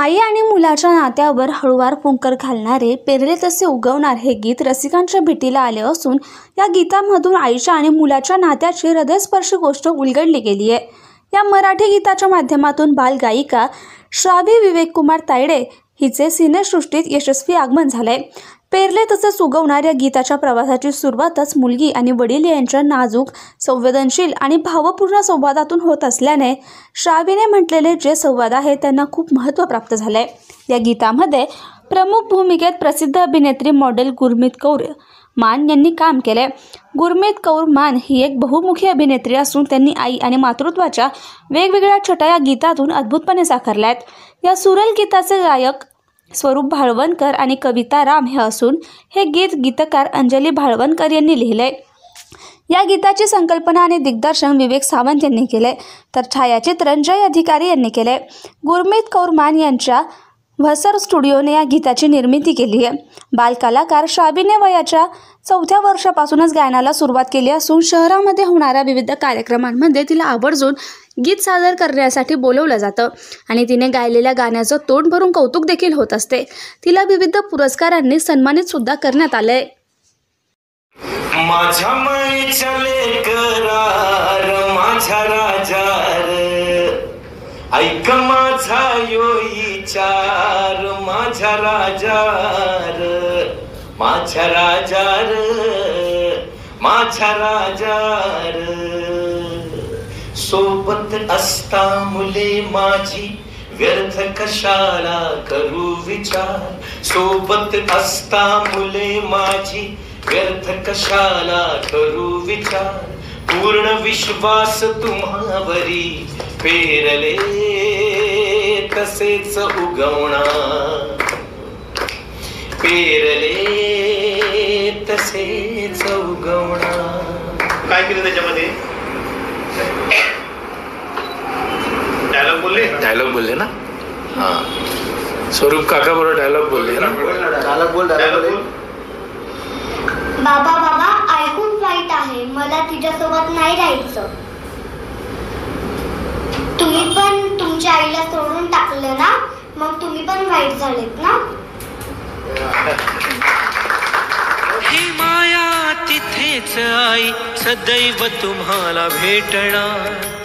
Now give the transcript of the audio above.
आई आणि मुलाच्या नात्यावर हळूवार फुंकर घालणारे, पेरले तसे उगवणार हे गीत रसिकांच्या भेटीला आले असून या गीतामधून आईच्या आणि मुलाच्या नात्याची हृदयस्पर्शी गोष्ट उलगडली गेली आहे। या मराठी गीताच्या माध्यमातून बालगायिका श्राव्य विवेककुमार तायडे हिचे सिनेसृष्टीत यशस्वी आगमन झाले। पेरले तसेच उगवणार या गीताच्या प्रवासाची सुरुवातच मुलगी आणि वडील यांच्या नाजूक, संवेदनशील आणि भावपूर्ण संवादातून होत असल्याने श्राव्यने म्हटलेले जे संवाद आहे त्यांना खूप महत्त्व प्राप्त झाले। या गीतामध्ये प्रमुख भूमिकेत प्रसिद्ध अभिनेत्री मॉडेल गुरमीत कौर मान यांनी काम केले। गुरमीत कौर मान ही एक बहुमुखी अभिनेत्री असून त्यांनी आई आणि मातृत्वाच्या वेगवेगळ्या छटा या गीतातून अद्भुतपणे साकारल्या आहेत। या सुरेल गीताचे गायक स्वरूप भाळवणकर आणि कविता राम हे असून हे गीत गीतकार अंजली भाळवणकर यांनी लिहिले। या गीताची संकल्पना आणि दिग्दर्शन विवेक सावंत यांनी केले, तर छायाचित्रण जय अधिकारी यांनी केले। गुरमीत कौर मान यांच्या व्हसर स्टुडिओने या गीताची निर्मिती केली आहे। बालकलाकार श्राव्यने वयाच्या 4थ्या वर्षापासूनच गायनाला सुरुवात केली असून शहरामध्ये होणाऱ्या विविध कार्यक्रमांमध्ये तिला आवर्जून गीत सादर करण्यासाठी बोलवलं जातं आणि तिने गायलेल्या गाण्याचं तोंड भरून कौतुक देखील होत असते। तिला विविध पुरस्कारांनी सन्मानित सुद्धा करण्यात आले। माझ्या माईच्या लेकरार माझ्या राजार ऐक माझा यो विचार माझ्या राजार माझ्या राजार माझ्या राजार सोबत असता मुले माझी व्यर्थ कशाला करू विचार सोबत असता मुले माझी व्यर्थ कशाला करू विचार पूर्ण विश्वास तुम्हावरी पेरले तसेच उगवणार पेरले तसेच उगवणार। काय केलं त्याच्यामध्ये? डायलॉग बोलले ना? हाँ स्वरूप काका बरोबर डायलॉग बोलले ना? डायलॉग बोल बाबा बाबा ऐकून वाईट आहे, मला तुझ्यासोबत नाही राहायचं। तुम्ही पण तुमच्या आईला सोडून टाकलं ना, मग तुम्ही पण वाईट झालेत ना? ही माया तिथेच आई सदैव तुम्हाला भेटणार।